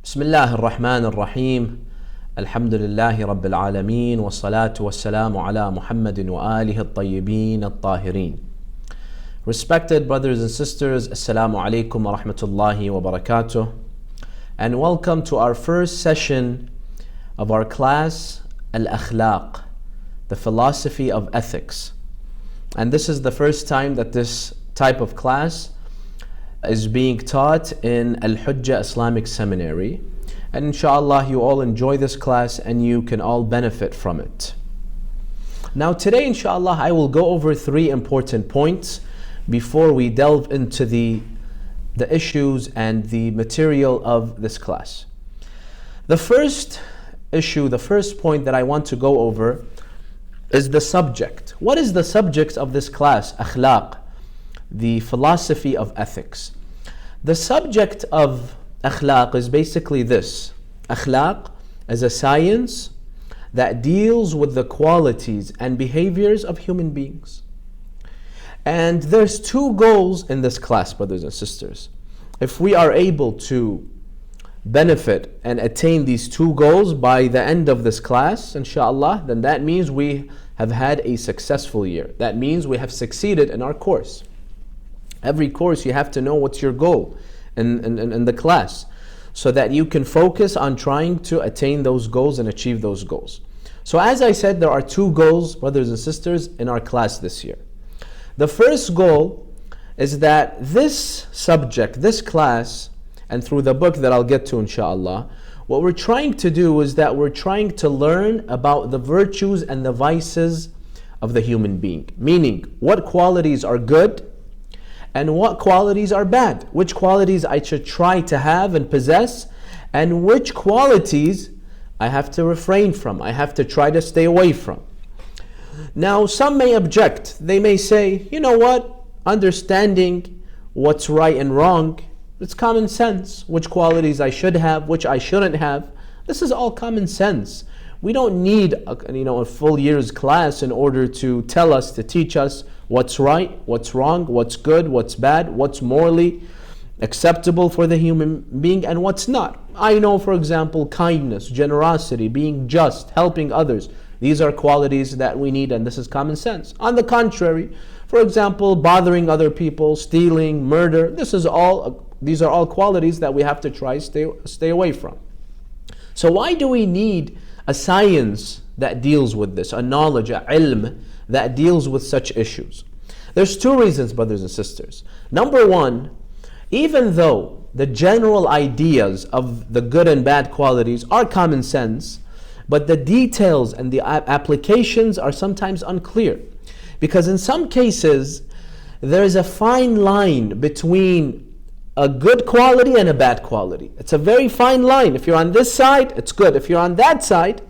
بسم الله الرحمن الرحيم الحمد لله رب العالمين والصلاة والسلام على محمد وآله الطيبين الطاهرين. Respected brothers and sisters, Assalamu alaikum wa rahmatullahi wa barakatuh, and welcome to our first session of our class Al-Akhlaq, the philosophy of ethics. And this is the first time that this type of class is being taught in Al-Hujjah Islamic Seminary, and inshallah you all enjoy this class and you can all benefit from it. Now today inshallah I will go over three important points before we delve into the issues and the material of this class. The first issue, the first point that I want to go over is the subject. What is the subject of this class? Akhlaq, the philosophy of ethics. The subject of akhlaq is basically this. Akhlaq is a science that deals with the qualities and behaviors of human beings. And there's two goals in this class, brothers and sisters. If we are able to benefit and attain these two goals by the end of this class, inshallah, then that means we have had a successful year. That means we have succeeded in our course. Every course you have to know what's your goal in the class, so that you can focus on trying to attain those goals and achieve those goals. So as I said, there are two goals, brothers and sisters, in our class this year. The first goal is that this subject, this class, and through the book that I'll get to inshallah, what we're trying to do is that we're trying to learn about the virtues and the vices of the human being. Meaning, what qualities are good and what qualities are bad. Which qualities I should try to have and possess, and which qualities I have to refrain from, I have to try to stay away from. Now, some may object. They may say, you know what? Understanding what's right and wrong, it's common sense. Which qualities I should have, which I shouldn't have. This is all common sense. We don't need a full year's class in order to tell us, to teach us what's right, what's wrong, what's good, what's bad, what's morally acceptable for the human being and what's not. I know, for example, kindness, generosity, being just, helping others. These are qualities that we need, and this is common sense. On the contrary, for example, bothering other people, stealing, murder, these are all qualities that we have to try stay away from. So why do we need a science that deals with this, a knowledge, a ilm that deals with such issues? There's two reasons, brothers and sisters. Number one, even though the general ideas of the good and bad qualities are common sense, but the details and the applications are sometimes unclear. Because in some cases, there is a fine line between a good quality and a bad quality. It's a very fine line. If you're on this side, it's good. If you're on that side,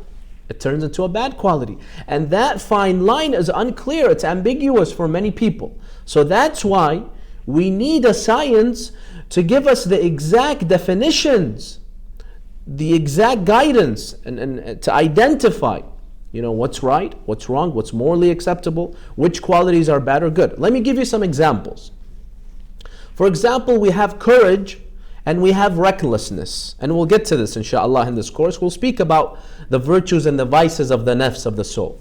it turns into a bad quality. And that fine line is unclear. It's ambiguous for many people. So that's why we need a science to give us the exact definitions, the exact guidance, and to identify, what's right, what's wrong, what's morally acceptable, which qualities are bad or good. Let me give you some examples. For example, we have courage and we have recklessness. And we'll get to this inshallah in this course. We'll speak about the virtues and the vices of the nafs, of the soul.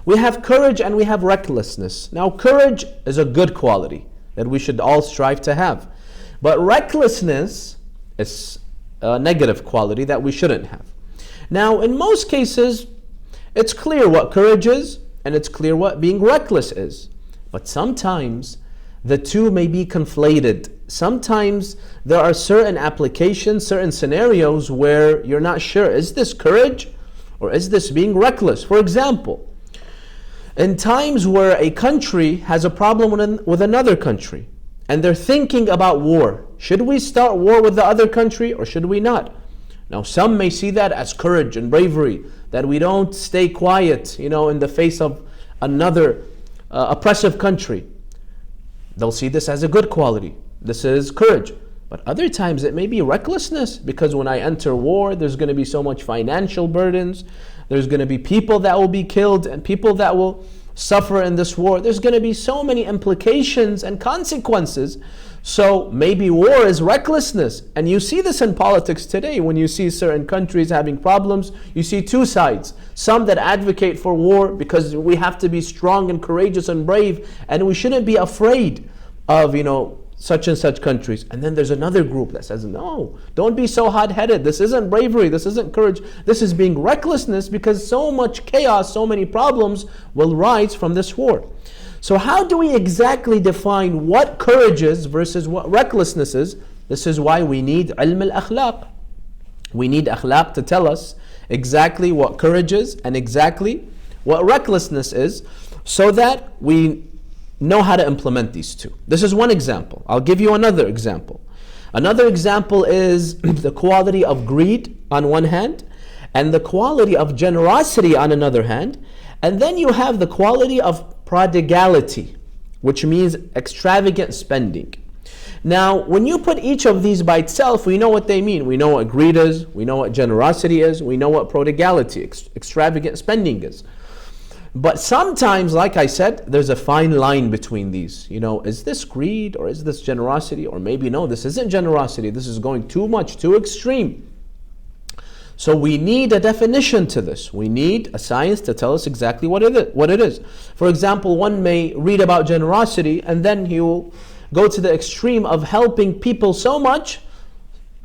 We have courage and we have recklessness. Now, courage is a good quality that we should all strive to have. But recklessness is a negative quality that we shouldn't have. Now, in most cases, it's clear what courage is and it's clear what being reckless is. But sometimes the two may be conflated. Sometimes there are certain applications, certain scenarios where you're not sure, is this courage or is this being reckless? For example, in times where a country has a problem with another country and they're thinking about war, should we start war with the other country or should we not? Now, some may see that as courage and bravery, that we don't stay quiet, in the face of another oppressive country. They'll see this as a good quality. This is courage. But other times it may be recklessness, because when I enter war, there's going to be so much financial burdens. There's going to be people that will be killed and people that will suffer in this war. There's going to be so many implications and consequences. So maybe war is recklessness. And you see this in politics today. When you see certain countries having problems, you see two sides. Some that advocate for war because we have to be strong and courageous and brave, and we shouldn't be afraid of, such and such countries. And then there's another group that says, no, don't be so hot-headed. This isn't bravery. This isn't courage. This is being recklessness, because so much chaos, so many problems will rise from this war. So how do we exactly define what courage is versus what recklessness is? This is why we need ilm al-akhlaq. We need akhlaq to tell us exactly what courage is and exactly what recklessness is, so that we know how to implement these two. This is one example. I'll give you another example. Another example is the quality of greed on one hand, and the quality of generosity on another hand. And then you have the quality of prodigality, which means extravagant spending. Now, when you put each of these by itself, we know what they mean. We know what greed is, we know what generosity is, we know what prodigality, extravagant spending is. But sometimes, like I said, there's a fine line between these. Is this greed or is this generosity? Or maybe no, this isn't generosity, this is going too much, too extreme. So we need a definition to this. We need a science to tell us exactly what it is. For example, one may read about generosity and then he will go to the extreme of helping people so much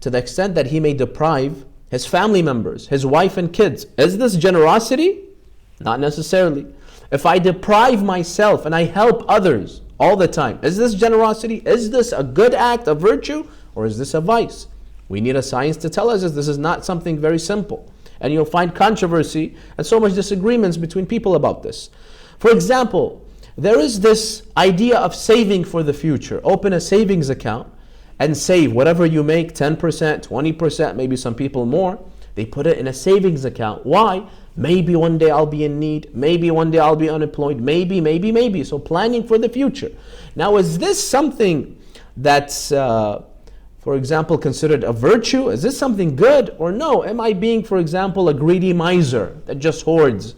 to the extent that he may deprive his family members, his wife and kids. Is this generosity? Not necessarily. If I deprive myself and I help others all the time, is this generosity? Is this a good act, a virtue, or is this a vice? We need a science to tell us this is not something very simple. And you'll find controversy and so much disagreements between people about this. For example, there is this idea of saving for the future. Open a savings account and save whatever you make, 10%, 20%, maybe some people more. They put it in a savings account. Why? Maybe one day I'll be in need. Maybe one day I'll be unemployed. Maybe. So planning for the future. Now, is this something that's, for example, considered a virtue? Is this something good or no? Am I being, for example, a greedy miser that just hoards?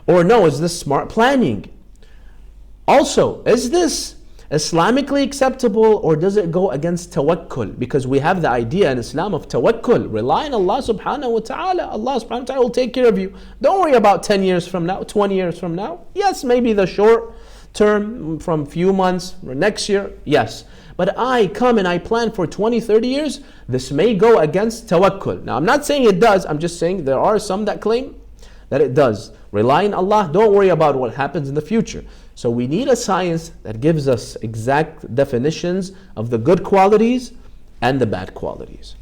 Or no, is this smart planning? Also, is this Islamically acceptable, or does it go against tawakkul? Because we have the idea in Islam of tawakkul. Rely on Allah subhanahu wa ta'ala. Allah subhanahu wa ta'ala will take care of you. Don't worry about 10 years from now, 20 years from now. Yes, maybe the short term from few months or next year, yes. But I come and I plan for 20, 30 years, this may go against tawakkul. Now, I'm not saying it does. I'm just saying there are some that claim that it does. Rely on Allah. Don't worry about what happens in the future. So we need a science that gives us exact definitions of the good qualities and the bad qualities.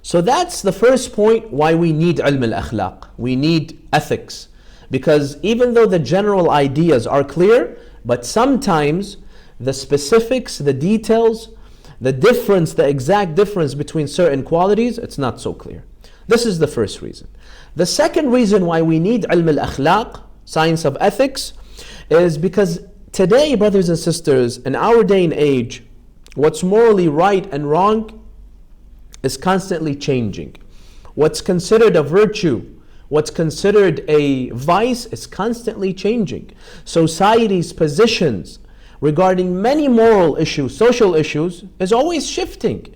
So that's the first point why we need ilm al-akhlaq. We need ethics. Because even though the general ideas are clear, but sometimes the specifics, the details, the difference, the exact difference between certain qualities, it's not so clear. This is the first reason. The second reason why we need ilm al-akhlaq, science of ethics, is because today, brothers and sisters, in our day and age, what's morally right and wrong is constantly changing. What's considered a virtue, what's considered a vice is constantly changing. Society's positions regarding many moral issues, social issues, is always shifting.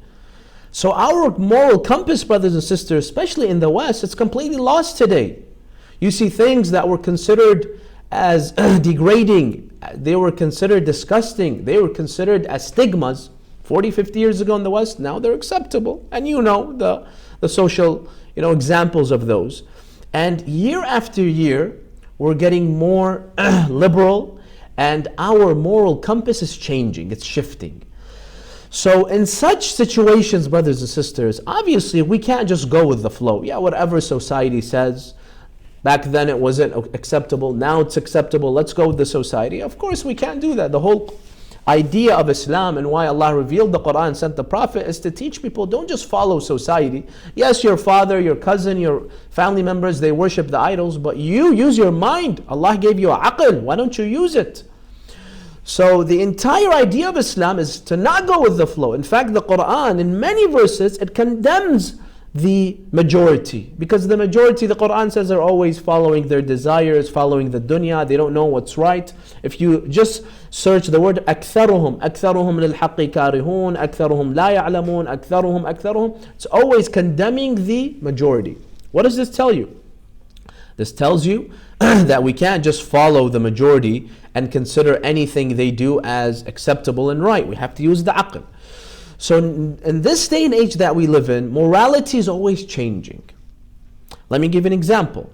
So our moral compass, brothers and sisters, especially in the West, it's completely lost today. You see things that were considered as degrading, they were considered disgusting, they were considered as stigmas 40, 50 years ago in the West. Now they're acceptable. And the social examples of those. And year after year, we're getting more liberal, and our moral compass is changing, it's shifting. So in such situations, brothers and sisters, obviously we can't just go with the flow. Yeah, whatever society says. Back then it wasn't acceptable, now it's acceptable, let's go with the society. Of course we can't do that. The whole idea of Islam and why Allah revealed the Quran and sent the Prophet is to teach people, don't just follow society. Yes, your father, your cousin, your family members, they worship the idols, but you use your mind. Allah gave you aql, why don't you use it? So the entire idea of Islam is to not go with the flow. In fact, the Quran, in many verses, it condemns the majority, because the majority, the Quran says, are always following their desires, following the dunya. They don't know what's right. If you just search the word أكثرهم للحق كارهون أكثرهم لا يعلمون أكثرهم, it's always condemning the majority. What does this tell you? This tells you that we can't just follow the majority and consider anything they do as acceptable and right. We have to use the aql. So in this day and age that we live in, morality is always changing. Let me give an example.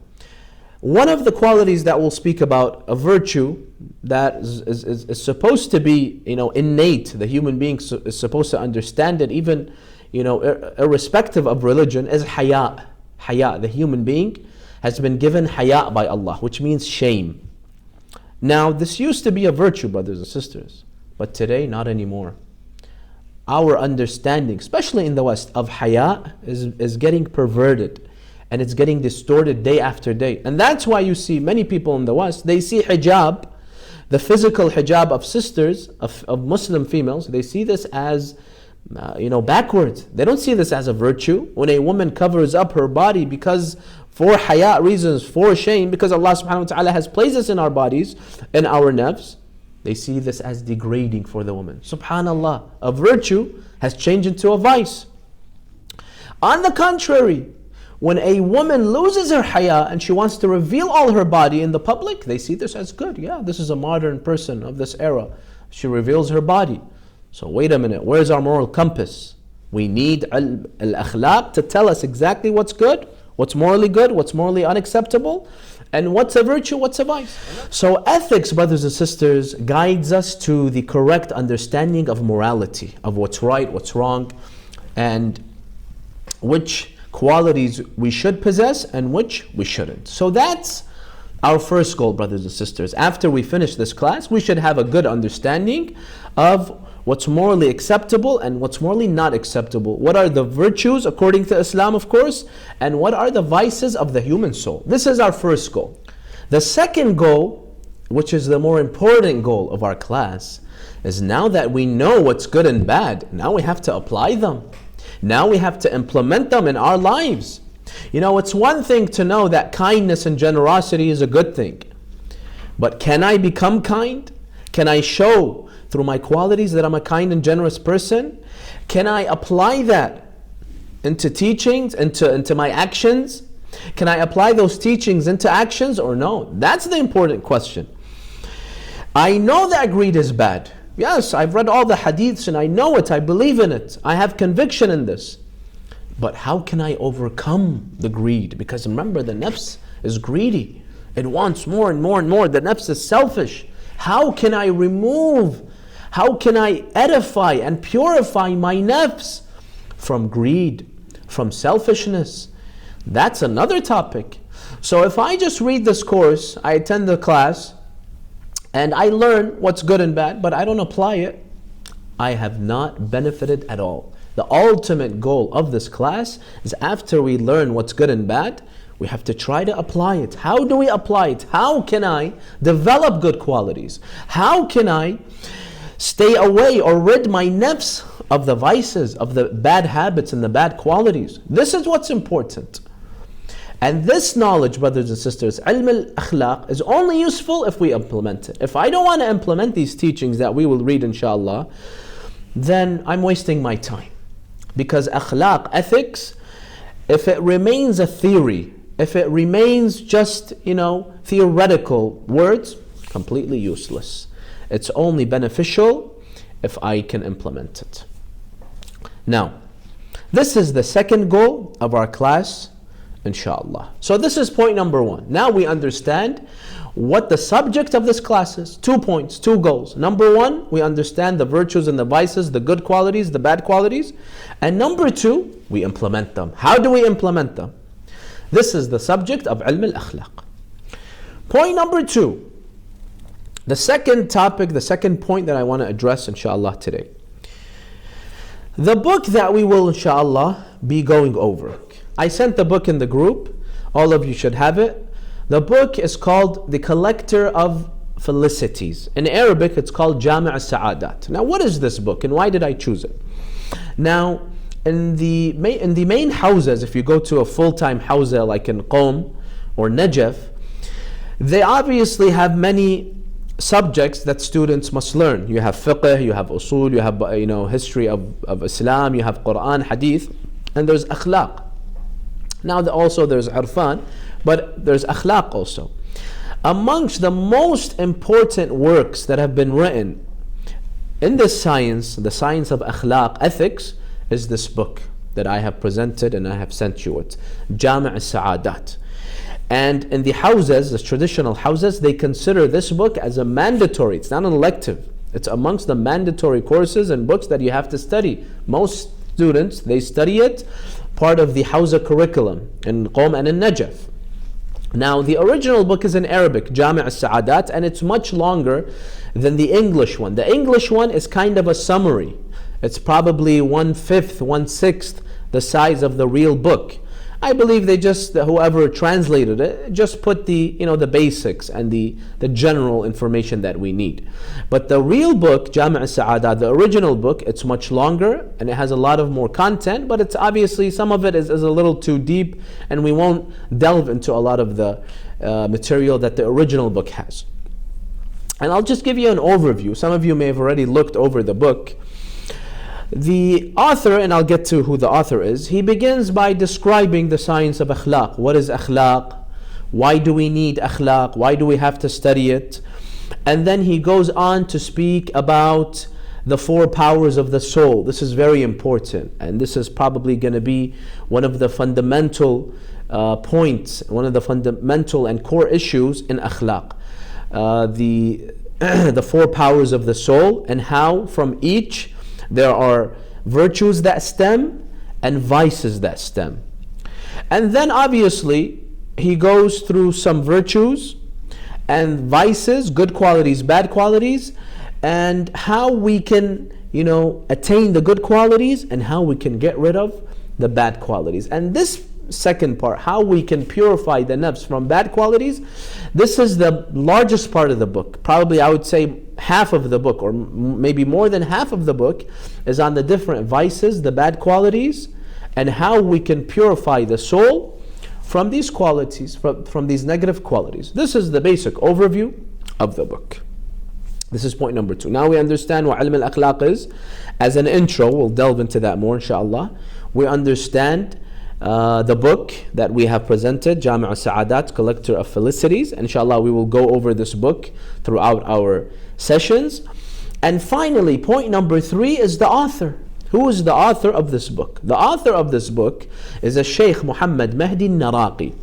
One of the qualities that we'll speak about, a virtue that is supposed to be, innate, the human being is supposed to understand it, even, irrespective of religion, is haya. Haya, the human being has been given haya by Allah, which means shame. Now, this used to be a virtue, brothers and sisters, but today, not anymore. Our understanding, especially in the West, of haya is getting perverted, and it's getting distorted day after day. And that's why you see many people in the West, they see hijab, the physical hijab of sisters, of Muslim females, they see this as backwards. They don't see this as a virtue. When a woman covers up her body for haya reasons, for shame, because Allah subhanahu wa ta'ala has placed this in our bodies, in our nafs, they see this as degrading for the woman. Subhanallah, a virtue has changed into a vice. On the contrary, when a woman loses her haya and she wants to reveal all her body in the public, they see this as good. Yeah, this is a modern person of this era. She reveals her body. So wait a minute, where's our moral compass? We need al-akhlaq to tell us exactly what's good, what's morally unacceptable, and what's a virtue, what's a vice. So ethics, brothers and sisters, guides us to the correct understanding of morality, of what's right, what's wrong, and which qualities we should possess and which we shouldn't. So that's our first goal, brothers and sisters. After we finish this class, we should have a good understanding of what's morally acceptable and what's morally not acceptable. What are the virtues according to Islam, of course, and what are the vices of the human soul? This is our first goal. The second goal, which is the more important goal of our class, is now that we know what's good and bad, now we have to apply them. Now we have to implement them in our lives. It's one thing to know that kindness and generosity is a good thing. But can I become kind? Can I show through my qualities that I'm a kind and generous person? Can I apply that into teachings, into my actions? Can I apply those teachings into actions or no? That's the important question. I know that greed is bad. Yes, I've read all the hadiths and I know it, I believe in it. I have conviction in this. But how can I overcome the greed? Because remember, the nafs is greedy. It wants more and more and more. The nafs is selfish. How can I edify and purify my nafs from greed, from selfishness? That's another topic. So if I just read this course, I attend the class, and I learn what's good and bad, but I don't apply it, I have not benefited at all. The ultimate goal of this class is after we learn what's good and bad, we have to try to apply it. How do we apply it? How can I develop good qualities? How can I stay away or rid my nafs of the vices, of the bad habits and the bad qualities? This is what's important. And this knowledge, brothers and sisters, ilm al-akhlaq, is only useful if we implement it. If I don't want to implement these teachings that we will read inshallah, then I'm wasting my time. Because akhlaq, ethics, if it remains a theory, if it remains just, theoretical words, completely useless. It's only beneficial if I can implement it. Now, this is the second goal of our class, inshallah. So this is point number one. Now we understand what the subject of this class is. 2 points, 2 goals. Number one, we understand the virtues and the vices, the good qualities, the bad qualities. And number 2, we implement them. How do we implement them? This is the subject of ilm al-akhlaq. Point number 2, the second topic, the second point that I want to address inshallah today. The book that we will inshallah be going over. I sent the book in the group. All of you should have it. The book is called The Collector of Felicities. In Arabic, it's called Jami' al-Sa'adat. Now, what is this book and why did I choose it? Now, in the main houses, if you go to a full-time hawza like in Qom or Najaf, they obviously have many subjects that students must learn. You have fiqh, you have usul, you have history of Islam, you have Quran, hadith, and there's akhlaq. Now also there's irfan, but there's akhlaq also. Amongst the most important works that have been written in this science, the science of akhlaq, ethics, is this book that I have presented and I have sent you it, Jami' al-Sa'adat. And in the houses, the traditional houses, they consider this book as a mandatory. It's not an elective. It's amongst the mandatory courses and books that you have to study. Most students, they study it, part of the hawza curriculum in Qom and in Najaf. Now, the original book is in Arabic, Jami' al-Sa'adat, and it's much longer than the English one. The English one is kind of a summary. It's probably 1/5, 1/6 the size of the real book. I believe they just, whoever translated it, just put the basics and the general information that we need. But the real book, Jami' al-Sa'adat, the original book, it's much longer and it has a lot of more content, but it's obviously, some of it is a little too deep, and we won't delve into a lot of the material that the original book has. And I'll just give you an overview. Some of you may have already looked over the book. The author, and I'll get to who the author is, he begins by describing the science of akhlaq. What is akhlaq? Why do we need akhlaq? Why do we have to study it? And then he goes on to speak about the 4 powers of the soul. This is very important, and this is probably going to be one of the fundamental points, one of the fundamental and core issues in akhlaq. The 4 powers of the soul, and how from each there are virtues that stem and vices that stem. And then obviously he goes through some virtues and vices, good qualities, bad qualities, and how we can attain the good qualities and how we can get rid of the bad qualities. And this second part, how we can purify the nafs from bad qualities, this is the largest part of the book. Probably I would say half of the book, or maybe more than half of the book, is on the different vices, the bad qualities, and how we can purify the soul from these qualities, from these negative qualities. This is the basic overview of the book. This is point number 2. Now we understand what ilm al-akhlaq is. As an intro, we'll delve into that more inshallah. We understand the book that we have presented, Jami' al-Sa'adat, Collector of Felicities. Inshallah, we will go over this book throughout our sessions. And finally, point number 3 is the author. Who is the author of this book? The author of this book is a Sheikh Muhammad Mahdi al-Naraqi.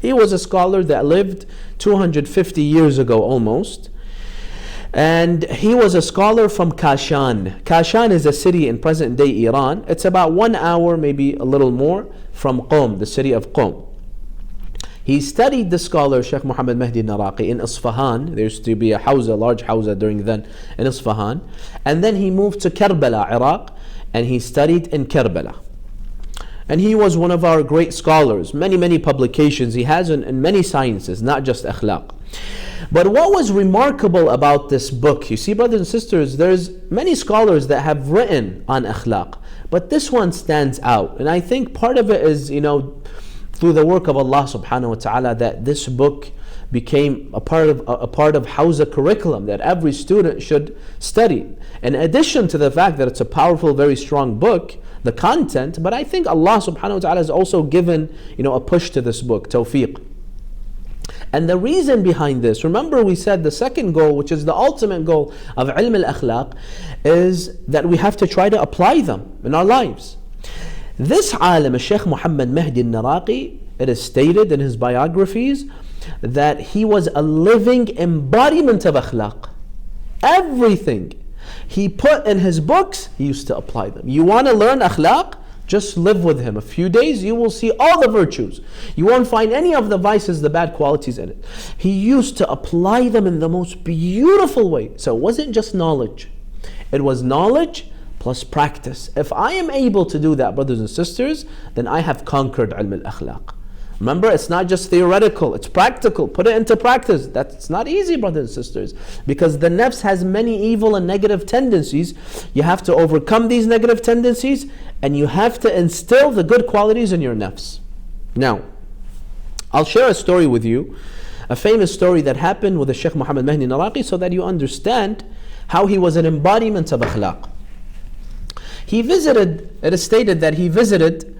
He was a scholar that lived 250 years ago almost. And he was a scholar from Kashan. Kashan is a city in present-day Iran. It's about 1 hour, maybe a little more, from Qom, the city of Qom. He studied the scholar Sheikh Muhammad Mahdi al-Naraqi in Isfahan. There used to be a hawza, large hawza during then in Isfahan. And then he moved to Karbala, Iraq, and he studied in Karbala. And he was one of our great scholars. Many publications he has in many sciences, not just akhlaq. But what was remarkable about this book, you see, brothers and sisters, there's many scholars that have written on akhlaq, but this one stands out. And I think part of it is, through the work of Allah subhanahu wa ta'ala, that this book became a part of hawza curriculum that every student should study. In addition to the fact that it's a powerful, very strong book, the content, but I think Allah subhanahu wa ta'ala has also given, a push to this book, tawfiq. And the reason behind this, remember we said the second goal, which is the ultimate goal of ilm al-akhlaq, is that we have to try to apply them in our lives. This alim, Sheikh Muhammad Mahdi al-Naraqi, it is stated in his biographies that he was a living embodiment of akhlaq. Everything he put in his books, he used to apply them. You want to learn akhlaq? Just live with him a few days, you will see all the virtues. You won't find any of the vices, the bad qualities in it. He used to apply them in the most beautiful way. So it wasn't just knowledge. It was knowledge plus practice. If I am able to do that, brothers and sisters, then I have conquered ilm al-akhlaq. Remember, it's not just theoretical, it's practical. Put it into practice. That's not easy, brothers and sisters, because the nafs has many evil and negative tendencies. You have to overcome these negative tendencies, and you have to instill the good qualities in your nafs. Now, I'll share a story with you, a famous story that happened with the Sheikh Muhammad Mahdi Naraqi, so that you understand how he was an embodiment of akhlaq. He visited, it is stated that he visited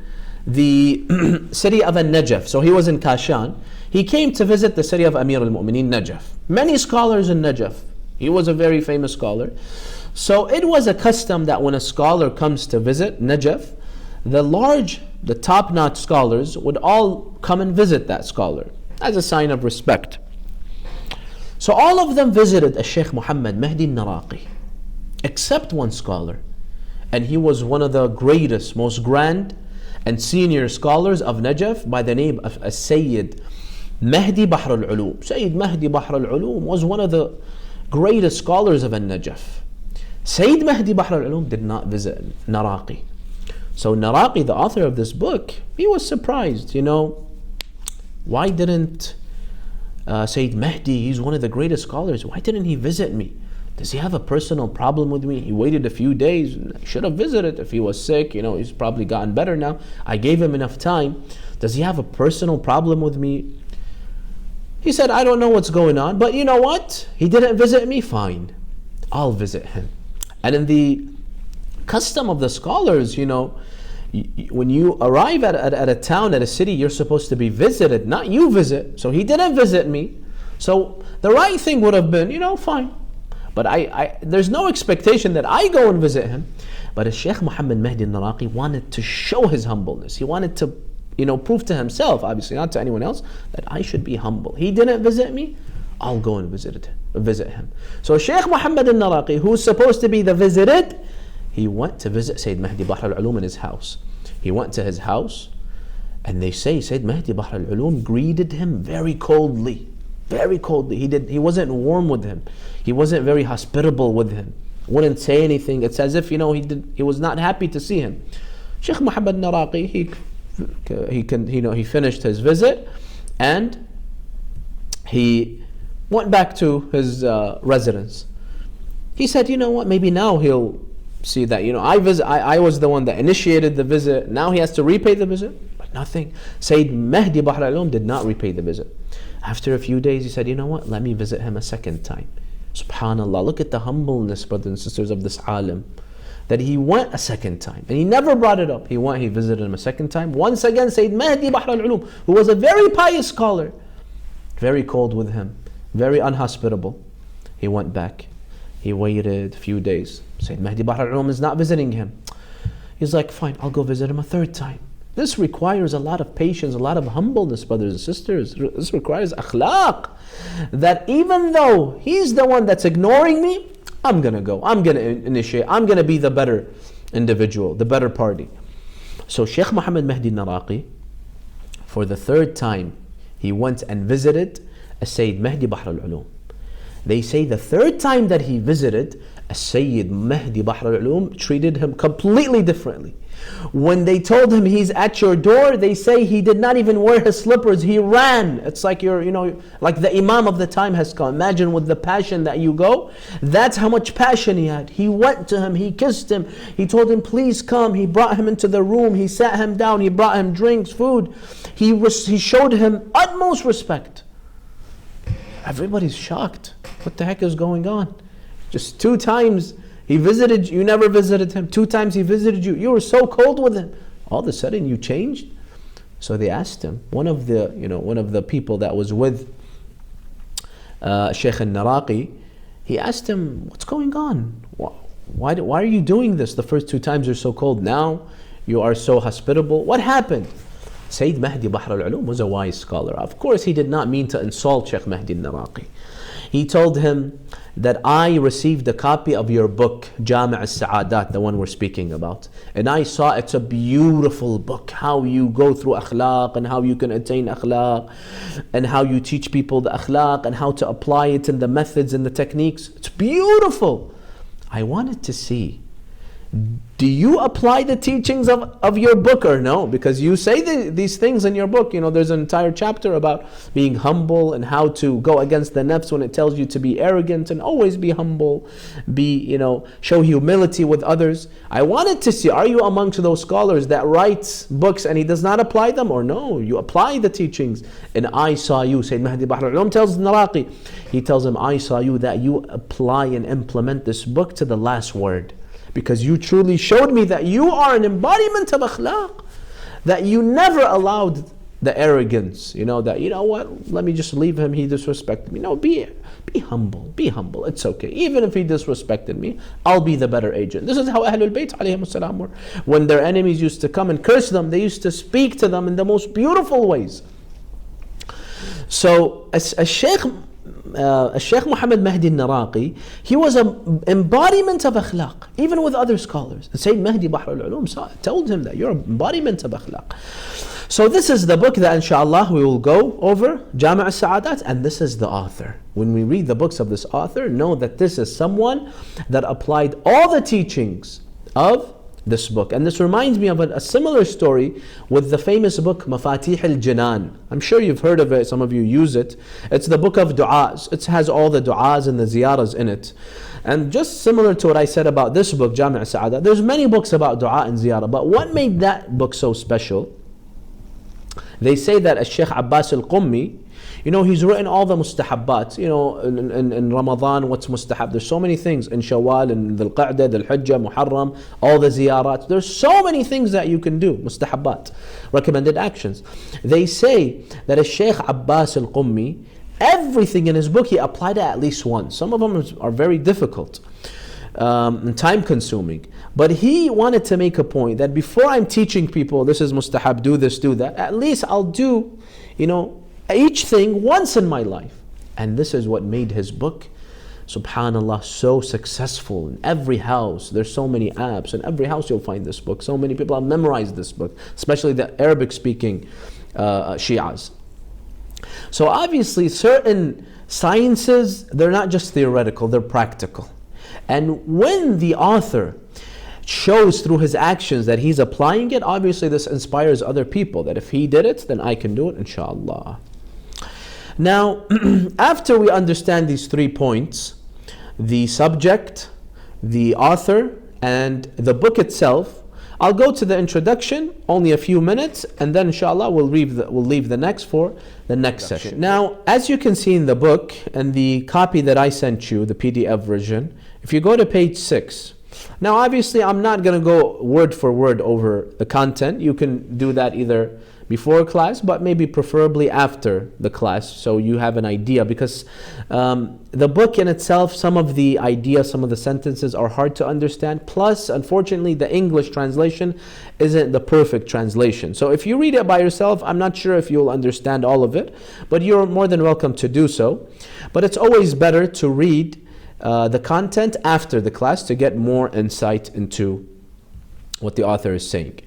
the city of Al-Najaf. So he was in Kashan. He came to visit the city of Amir al-Mu'mineen, Najaf. Many scholars in Najaf. He was a very famous scholar. So it was a custom that when a scholar comes to visit Najaf, the top-notch scholars would all come and visit that scholar as a sign of respect. So all of them visited a Sheikh Muhammad Mahdi Naraqi, except one scholar. And he was one of the greatest, most grand and senior scholars of Najaf by the name of Sayyid Mahdi Bahr al-Ulum. Sayyid Mahdi Bahr al-Ulum was one of the greatest scholars of Najaf. Sayyid Mahdi Bahr al-Ulum did not visit Naraqi. So Naraqi, the author of this book, he was surprised, why didn't Sayyid Mahdi, he's one of the greatest scholars, why didn't he visit me? Does he have a personal problem with me? He waited a few days. He should have visited. If he was sick, he's probably gotten better now. I gave him enough time. Does he have a personal problem with me? He said, I don't know what's going on, but you know what? He didn't visit me, fine. I'll visit him. And in the custom of the scholars, when you arrive at a town, at a city, you're supposed to be visited, not you visit. So he didn't visit me. So the right thing would have been, fine. But there's no expectation that I go and visit him. But Sheikh Muhammad Mahdi Naraqi wanted to show his humbleness. He wanted to, prove to himself, obviously not to anyone else, that I should be humble. He didn't visit me, I'll go and visit him. So Sheikh Muhammad Naraqi, who's supposed to be the visited, he went to visit Sayyid Mahdi Bahr al-Ulum in his house. He went to his house, and they say Sayyid Mahdi Bahr al-Ulum greeted him very coldly. Very coldly. He wasn't warm with him. He wasn't very hospitable with him. Wouldn't say anything. It's as if he was not happy to see him. Sheikh Muhammad Naraqi, he finished his visit, and he went back to his residence. He said, what? Maybe now he'll see that I was the one that initiated the visit. Now he has to repay the visit. But nothing. Sayyid Mahdi Bahr al-Ulum did not repay the visit. After a few days, he said, what? Let me visit him a second time. Subhanallah, look at the humbleness, brothers and sisters, of this alim. That he went a second time. And he never brought it up. He visited him a second time. Once again, Sayyid Mahdi Bahr al-Ulum, who was a very pious scholar, very cold with him, very unhospitable. He went back. He waited a few days. Sayyid Mahdi Bahr al-Ulum is not visiting him. He's like, fine, I'll go visit him a third time. This requires a lot of patience, a lot of humbleness, brothers and sisters. This requires akhlaq. That even though he's the one that's ignoring me, I'm going to go. I'm going to initiate. I'm going to be the better individual, the better party. So Sheikh Muhammad Mahdi Naraqi, for the third time, he went and visited Sayyid Mahdi Bahr al-Ulum. They say the third time that he visited, Sayyid Mahdi Bahr al-Ulum treated him completely differently. When they told him he's at your door, they say he did not even wear his slippers. He ran. It's like like the Imam of the time has come. Imagine with the passion that you go. That's how much passion he had. He went to him. He kissed him. He told him, please come. He brought him into the room. He sat him down. He brought him drinks, food. He showed him utmost respect. Everybody's shocked. What the heck is going on? Just 2 times he visited you, never visited him. 2 times he visited you, you were so cold with him. All of a sudden you changed. So they asked him. One of the people that was with Sheikh al-Naraqi, he asked him, what's going on? Why are you doing this? The first 2 times you're so cold. Now you are so hospitable. What happened? Sayyid Mahdi Bahr al-Ulum was a wise scholar. Of course, he did not mean to insult Sheikh Mahdi al-Naraqi. He told him that I received a copy of your book, Jami' al-Sa'adat, the one we're speaking about. And I saw it's a beautiful book, how you go through akhlaq and how you can attain akhlaq and how you teach people the akhlaq and how to apply it in the methods and the techniques. It's beautiful. I wanted to see do you apply the teachings of your book or no? Because you say these things in your book. There's an entire chapter about being humble and how to go against the nafs when it tells you to be arrogant, and always be humble, show humility with others. I wanted to see, are you amongst those scholars that writes books and he does not apply them, or no, you apply the teachings? And I saw you, Sayyid Mahdi Bahr al-Ulum tells Naraqi, he tells him, I saw you that you apply and implement this book to the last word. Because you truly showed me that you are an embodiment of akhlaq, that you never allowed the arrogance, that, what, let me just leave him, he disrespected me. No, be humble, it's okay. Even if he disrespected me, I'll be the better agent. This is how Ahlul Bayt alayhim salam were. When their enemies used to come and curse them, they used to speak to them in the most beautiful ways. So, Shaykh Muhammad Mahdi al-Naraqi, he was an embodiment of akhlaq, even with other scholars. And Sayyid Mahdi Bahr al-Ulum told him that you're an embodiment of akhlaq. So this is the book that inshallah we will go over, Jami' al-Sa'adat, and this is the author. When we read the books of this author, know that this is someone that applied all the teachings of this book. And this reminds me of a similar story with the famous book Mafatih al-Jinan. I'm sure you've heard of it, some of you use it. It's the book of du'as. It has all the du'as and the ziyaras in it. And just similar to what I said about this book, Jami' al-Sa'adat, there's many books about du'a and ziyarah, but what made that book so special? They say that Shaykh Abbas al-Qummi, he's written all the mustahabbat, in Ramadan, what's mustahab. There's so many things in Shawwal, in Dhul Qa'dah, Dhul Hujjah, Muharram, all the ziyarat. There's so many things that you can do, mustahabbat, recommended actions. They say that Shaykh Abbas al-Qummi, everything in his book, he applied it at least once. Some of them are very difficult and time consuming. But he wanted to make a point that before I'm teaching people, this is mustahab, do this, do that, at least I'll do, each thing once in my life. And this is what made his book, subhanallah, so successful. In every house, there's so many apps. In every house you'll find this book. So many people have memorized this book, especially the Arabic speaking Shias. So obviously certain sciences, they're not just theoretical, they're practical. And when the author shows through his actions that he's applying it, obviously this inspires other people, that if he did it, then I can do it, inshallah. Now, after we understand these 3 points, the subject, the author, and the book itself, I'll go to the introduction, only a few minutes, and then inshallah we'll leave the next for the next session. Now, as you can see in the book, and the copy that I sent you, the PDF version, if you go to page 6, now obviously I'm not going to go word for word over the content. You can do that either before class, but maybe preferably after the class, so you have an idea, because the book in itself, some of the ideas, some of the sentences are hard to understand, plus unfortunately the English translation isn't the perfect translation. So if you read it by yourself, I'm not sure if you'll understand all of it, but you're more than welcome to do so. But it's always better to read the content after the class to get more insight into what the author is saying.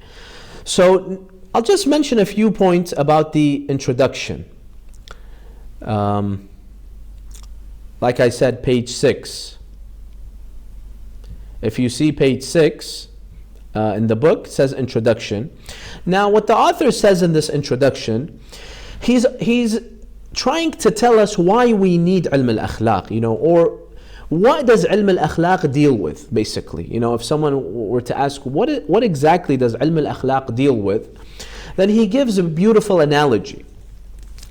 So I'll just mention a few points about the introduction. Like I said, page 6. If you see page 6 in the book, it says introduction. Now what the author says in this introduction, he's trying to tell us why we need ilm al-akhlaq, or what does ilm al-akhlaq deal with, basically. If someone were to ask, what exactly does ilm al-akhlaq deal with, then he gives a beautiful analogy.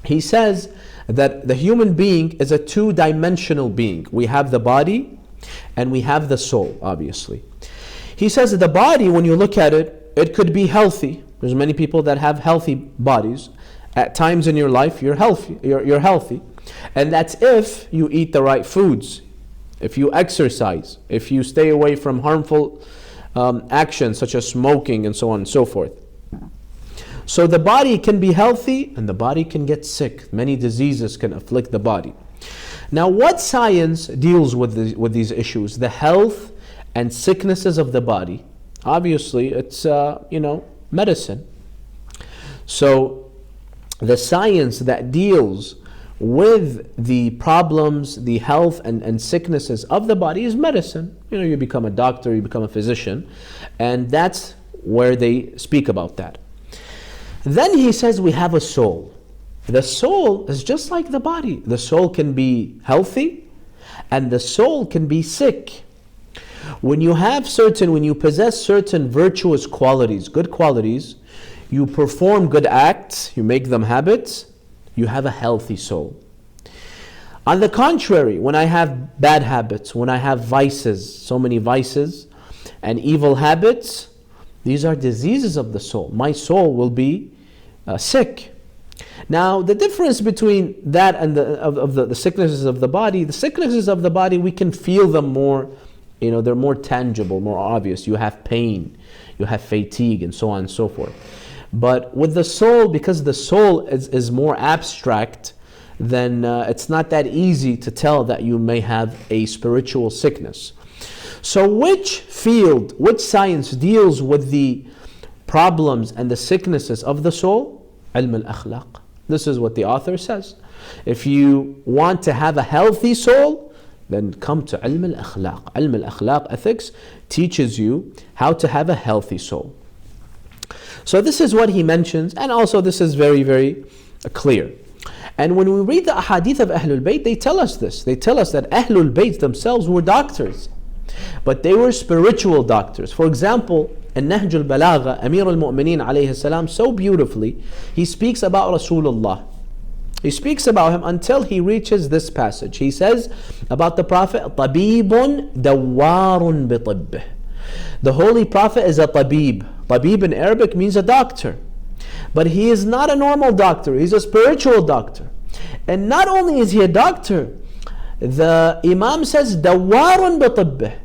He says that the human being is a two-dimensional being. We have the body and we have the soul, obviously. He says that the body, when you look at it, it could be healthy. There's many people that have healthy bodies. At times in your life, you're healthy. And that's if you eat the right foods, if you exercise, if you stay away from harmful actions such as smoking and so on and so forth. So the body can be healthy and the body can get sick. Many diseases can afflict the body. Now what science deals with these issues? The health and sicknesses of the body. Obviously it's medicine. So the science that deals with the problems, the health and sicknesses of the body is medicine. You become a doctor, you become a physician, and that's where they speak about that. Then he says we have a soul. The soul is just like the body. The soul can be healthy and the soul can be sick. When you possess certain virtuous qualities, good qualities, you perform good acts, you make them habits, you have a healthy soul. On the contrary, when I have bad habits, when I have vices, so many vices and evil habits, these are diseases of the soul. My soul will be sick. Now, the difference between that and the sicknesses of the body, we can feel them more, they're more tangible, more obvious. You have pain, you have fatigue, and so on and so forth. But with the soul, because the soul is more abstract, then it's not that easy to tell that you may have a spiritual sickness. So which science deals with the problems and the sicknesses of the soul? Ilm al-akhlaq. This is what the author says. If you want to have a healthy soul, then come to ilm al-akhlaq. Ilm al-akhlaq, ethics, teaches you how to have a healthy soul. So this is what he mentions, and also this is very, very clear. And when we read the ahadith of Ahlul Bayt, they tell us this. They tell us that Ahlul Bayt themselves were doctors, but they were spiritual doctors. For example, in Nahj al-Balagha, Amir al-Mu'mineen alayhi salam, so beautifully, he speaks about Rasulullah. He speaks about him until he reaches this passage. He says about the Prophet, طَبِيبٌ دَوَّارٌ بِطِبِّهِ. The Holy Prophet is a tabib. Tabib in Arabic means a doctor. But he is not a normal doctor, he's a spiritual doctor. And not only is he a doctor, the Imam says, دَوَّارٌ بِطِبِّهِ.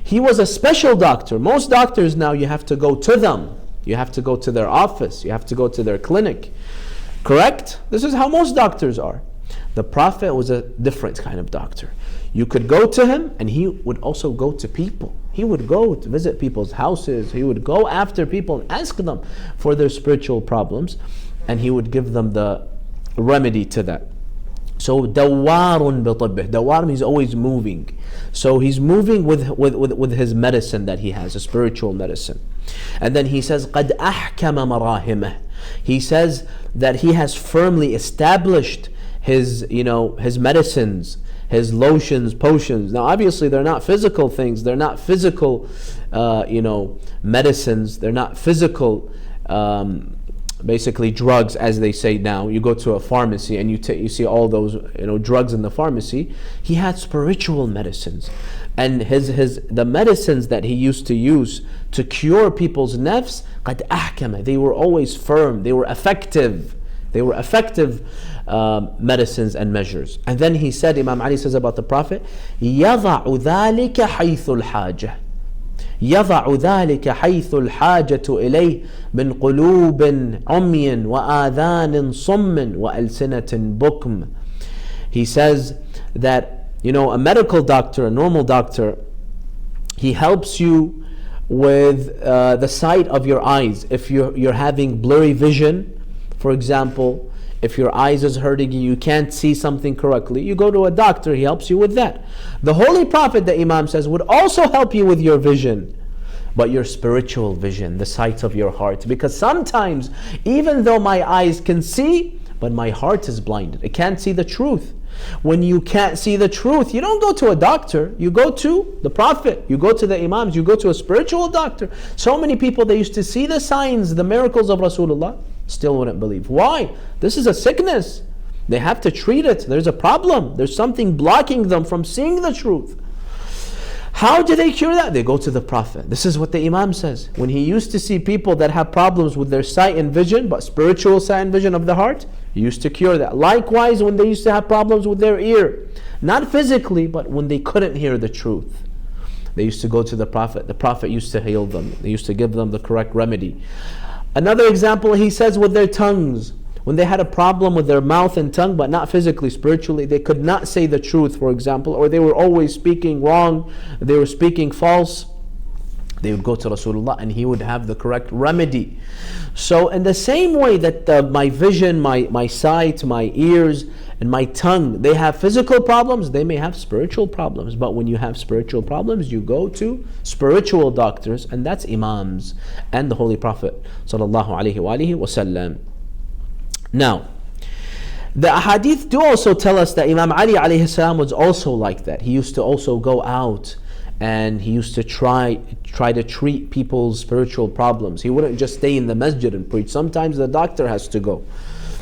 He was a special doctor. Most doctors now, you have to go to them. You have to go to their office. You have to go to their clinic. Correct? This is how most doctors are. The Prophet was a different kind of doctor. You could go to him, and he would also go to people. He would go to visit people's houses. He would go after people and ask them for their spiritual problems, and he would give them the remedy to that. So dawarun bitibbih. Dawar means always moving. So he's moving with his medicine that he has, a spiritual medicine. And then he says قَدْ أَحْكَمَ مَرَاهِمَهِ. He says that he has firmly established his medicines, his lotions, potions. Now obviously they're not physical things. They're not physical medicines. They're not physical basically drugs, as they say now. You go to a pharmacy and you see all those drugs in the pharmacy. He had spiritual medicines, and the medicines that he used to use to cure people's nafs, قد أحكم, they were always firm, they were effective. They were effective medicines and measures. And then he said, Imam Ali says about the Prophet, يَضَعُ ذَلِكَ حَيْثُ الْحَاجَةِ يَضَعُ ذَلِكَ حَيْثُ الْحَاجَةُ إِلَيْهِ مِنْ قُلُوبٍ عُمْيٍ وَآذَانٍ صُمٍّ وَأَلْسِنَةٍ بُكْمٍ. He says that a medical doctor, a normal doctor, he helps you with the sight of your eyes. If you're having blurry vision, for example, if your eyes is hurting you can't see something correctly, you go to a doctor, he helps you with that. The Holy Prophet, the Imam says, would also help you with your vision, but your spiritual vision, the sight of your heart. Because sometimes, even though my eyes can see, but my heart is blinded. It can't see the truth. When you can't see the truth, you don't go to a doctor, you go to the Prophet, you go to the Imams, you go to a spiritual doctor. So many people, they used to see the signs, the miracles of Rasulullah, still wouldn't believe. Why? This is a sickness. They have to treat it. There's a problem. There's something blocking them from seeing the truth. How do they cure that? They go to the Prophet. This is what the Imam says. When he used to see people that have problems with their sight and vision, but spiritual sight and vision of the heart, he used to cure that. Likewise, when they used to have problems with their ear, not physically, but when they couldn't hear the truth, they used to go to the Prophet. The Prophet used to heal them. They used to give them the correct remedy. Another example, he says with their tongues. When they had a problem with their mouth and tongue, but not physically, spiritually, they could not say the truth, for example, or they were always speaking wrong, they were speaking false, they would go to Rasulullah and he would have the correct remedy. So in the same way that my vision, my sight, my ears, and my tongue, they have physical problems, they may have spiritual problems. But when you have spiritual problems, you go to spiritual doctors, and that's Imams and the Holy Prophet sallallahu alaihi wasallam. Now, the ahadith do also tell us that Imam Ali alayhi salam was also like that. He used to also go out and he used to try to treat people's spiritual problems. He wouldn't just stay in the masjid and preach. Sometimes the doctor has to go.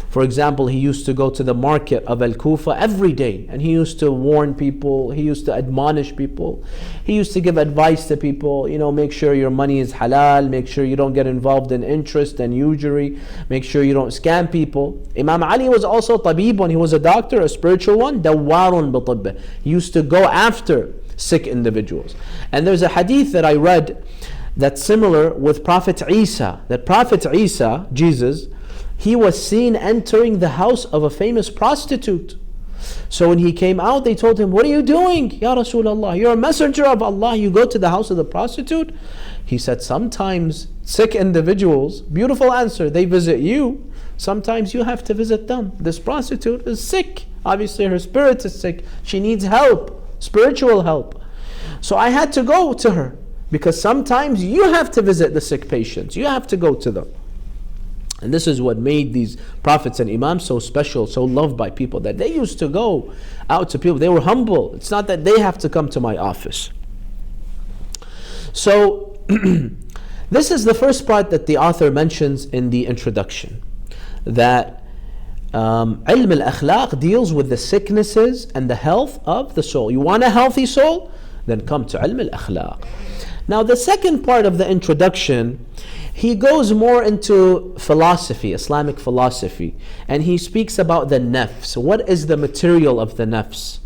For example, he used to go to the market of Al-Kufa every day, and he used to warn people, he used to admonish people, he used to give advice to people, make sure your money is halal, make sure you don't get involved in interest and usury, make sure you don't scam people. Imam Ali was also tabib when he was a doctor, a spiritual one, dawarun bi-tibbih. He used to go after sick individuals. And there's a hadith that I read that's similar with Prophet Isa, that Prophet Isa, Jesus, he was seen entering the house of a famous prostitute. So when he came out, they told him, "What are you doing, Ya Rasulullah? You're a messenger of Allah, you go to the house of the prostitute?" He said, "Sometimes sick individuals," beautiful answer, "they visit you. Sometimes you have to visit them. This prostitute is sick. Obviously her spirit is sick. She needs help, spiritual help. So I had to go to her, because sometimes you have to visit the sick patients. You have to go to them." And this is what made these prophets and imams so special, so loved by people, that they used to go out to people. They were humble. It's not that they have to come to my office. So this is the first part that the author mentions in the introduction, that ilm al-akhlaq deals with the sicknesses and the health of the soul. You want a healthy soul? Then come to ilm al-akhlaq. Now the second part of the introduction, he goes more into philosophy, Islamic philosophy, and he speaks about the nafs. What is the material of the nafs?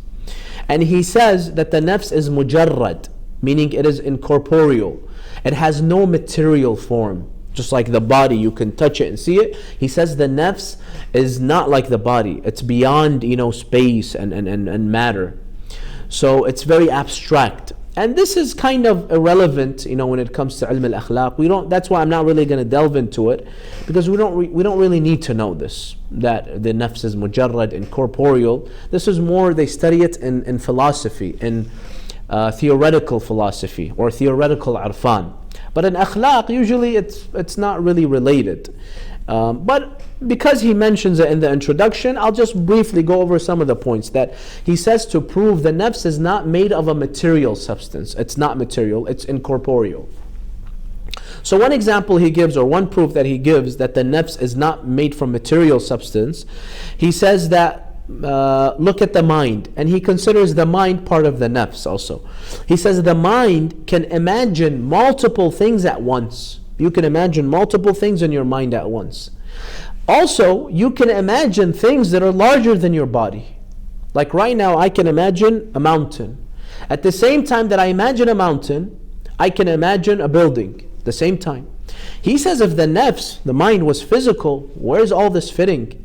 And he says that the nafs is mujarrad, meaning it is incorporeal. It has no material form. Just like the body, you can touch it and see it. He says the nafs is not like the body. It's beyond space and matter. So it's very abstract. And this is kind of irrelevant, when it comes to ilm al-akhlaq. That's why I'm not really going to delve into it, because we don't really need to know this, that the nafs is mujarrad, incorporeal. This is more, they study it in philosophy, in theoretical philosophy or theoretical arfan. But in akhlaq, usually it's not really related. But because he mentions it in the introduction, I'll just briefly go over some of the points. That he says to prove the nafs is not made of a material substance. It's not material, it's incorporeal. So one example he gives, or one proof that he gives, that the nafs is not made from material substance, he says that look at the mind, and he considers the mind part of the nafs also. He says the mind can imagine multiple things at once. You can imagine multiple things in your mind at once. Also, you can imagine things that are larger than your body. Like right now, I can imagine a mountain. At the same time that I imagine a mountain, I can imagine a building. At the same time. He says if the nafs, the mind, was physical, where's all this fitting?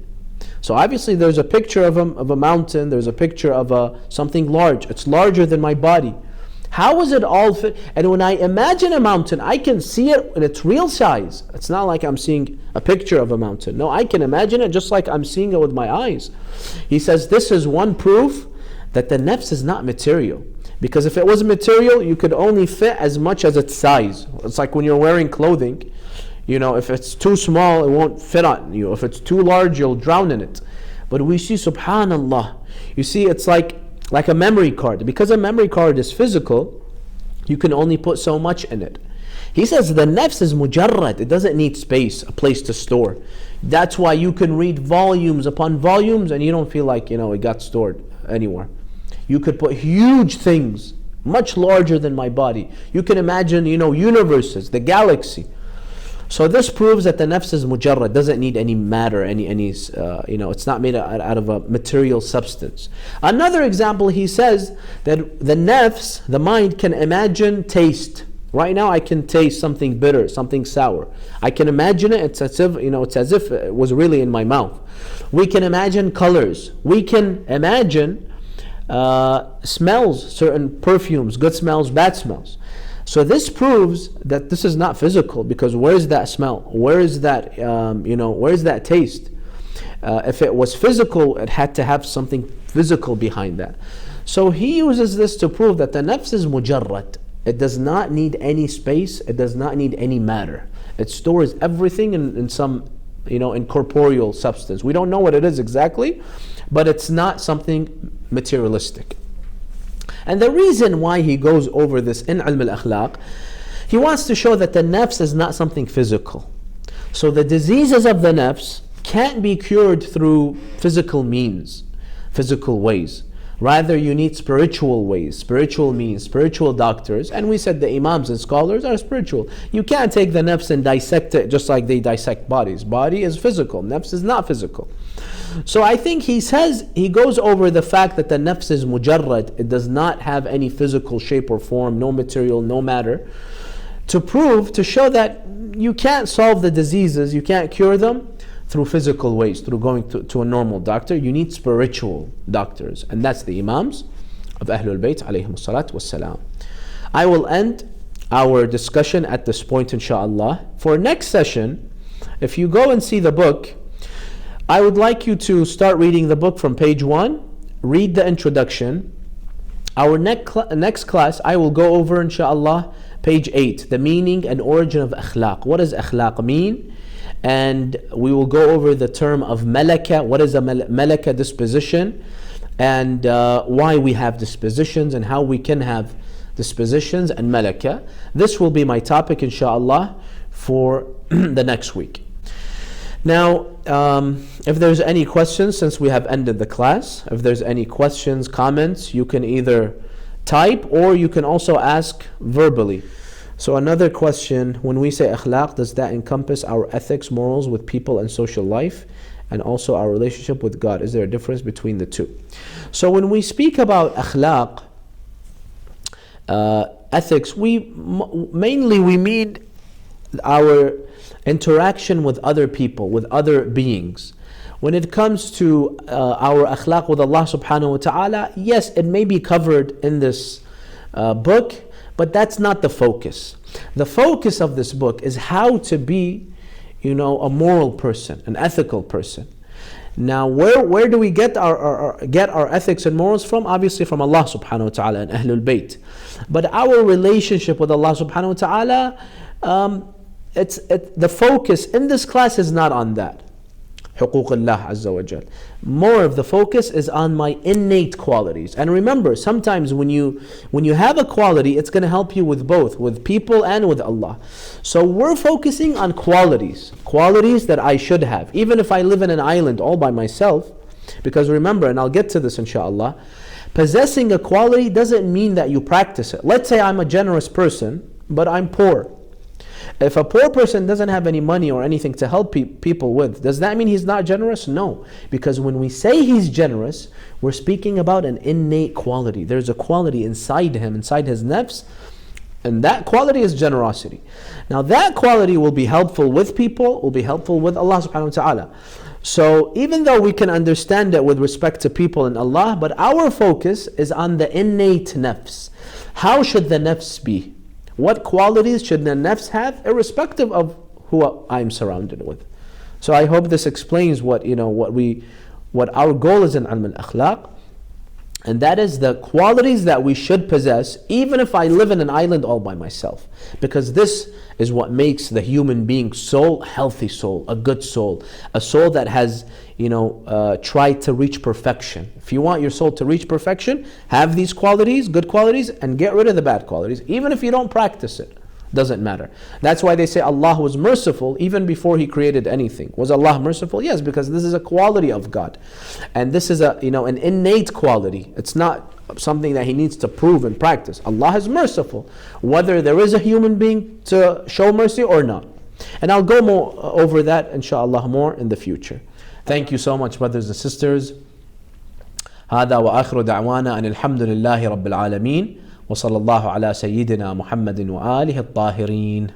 So obviously there's a picture of a mountain, there's a picture of something large. It's larger than my body. How is it all fit? And when I imagine a mountain, I can see it in its real size. It's not like I'm seeing a picture of a mountain. No, I can imagine it just like I'm seeing it with my eyes. He says this is one proof that the nafs is not material. Because if it was material, you could only fit as much as its size. It's like when you're wearing clothing. If it's too small, it won't fit on you. If it's too large, you'll drown in it. But we see, subhanallah, you see, it's like a memory card. Because a memory card is physical, you can only put so much in it. He says the nafs is mujarrad. It doesn't need space, a place to store. That's why you can read volumes upon volumes and you don't feel like it got stored anywhere. You could put huge things, much larger than my body. You can imagine universes, the galaxy. So this proves that the nafs is mujarrad, doesn't need any matter, it's not made out of a material substance. Another example, he says that the nafs, the mind, can imagine taste. Right now I can taste something bitter, something sour. I can imagine it, it's as if it was really in my mouth. We can imagine colors. We can imagine smells, certain perfumes, good smells, bad smells. So this proves that this is not physical, because where is that smell? Where is that where is that taste? If it was physical, it had to have something physical behind that. So he uses this to prove that the nafs is mujarrad. It does not need any space. It does not need any matter. It stores everything in some, incorporeal substance. We don't know what it is exactly, but it's not something materialistic. And the reason why he goes over this in ilm al-akhlaq, he wants to show that the nafs is not something physical. So the diseases of the nafs can't be cured through physical means, physical ways. Rather, you need spiritual ways, spiritual means, spiritual doctors. And we said the imams and scholars are spiritual. You can't take the nafs and dissect it just like they dissect bodies. Body is physical, nafs is not physical. So I think he goes over the fact that the nafs is mujarrad, it does not have any physical shape or form, no material, no matter, to show that you can't solve the diseases, you can't cure them through physical ways, through going to a normal doctor. You need spiritual doctors, and that's the imams of Ahlul Bayt alayhim salatu wassalam. I will end our discussion at this point, inshallah. For next session, if you go and see the book, I would like you to start reading the book from page 1, read the introduction. Our next class, I will go over, inshallah, page 8, the meaning and origin of akhlaq. What does akhlaq mean? And we will go over the term of malaka. What is a malaka disposition? And why we have dispositions and how we can have dispositions and malaka. This will be my topic, inshallah, for the next week. Now, if there's any questions, since we have ended the class, if there's any questions, comments, you can either type or you can also ask verbally. So another question, when we say akhlaq, does that encompass our ethics, morals with people and social life, and also our relationship with God? Is there a difference between the two? So when we speak about akhlaq, ethics, we mean our interaction with other people, with other beings. When it comes to our akhlaq with Allah subhanahu wa ta'ala, yes, it may be covered in this book, but that's not the focus. The focus of this book is how to be, a moral person, an ethical person. Now, where do we get our ethics and morals from? Obviously from Allah subhanahu wa ta'ala and Ahlul Bayt. But our relationship with Allah subhanahu wa ta'ala, the focus in this class is not on that. حقوق الله عز وجل. More of the focus is on my innate qualities. And remember, sometimes when you have a quality, it's going to help you with both, with people and with Allah. So we're focusing on qualities that I should have, even if I live in an island all by myself. Because remember, and I'll get to this inshallah, possessing a quality doesn't mean that you practice it. Let's say I'm a generous person, but I'm poor. If a poor person doesn't have any money or anything to help people with, does that mean he's not generous? No. Because when we say he's generous, we're speaking about an innate quality. There's a quality inside him, inside his nafs, and that quality is generosity. Now that quality will be helpful with people, will be helpful with Allah subhanahu wa ta'ala. So even though we can understand it with respect to people and Allah, but our focus is on the innate nafs. How should the nafs be? What qualities should the nafs have, irrespective of who I'm surrounded with? So I hope this explains what our goal is in ilm al-akhlaq, and that is the qualities that we should possess, even if I live in an island all by myself. Because this is what makes the human being soul, healthy soul, a good soul, a soul that has tried to reach perfection. If you want your soul to reach perfection, have these qualities, good qualities, and get rid of the bad qualities, even if you don't practice it. Doesn't matter. That's why they say Allah was merciful even before He created anything. Was Allah merciful? Yes, because this is a quality of God, and this is an innate quality. It's not something that He needs to prove and practice. Allah is merciful, whether there is a human being to show mercy or not. And I'll go more over that, inshallah, more in the future. Thank you so much, brothers and sisters. هذا وآخر دعوانا أن الحمد لله رب العالمين وصلى الله على سيدنا محمد وآله الطاهرين.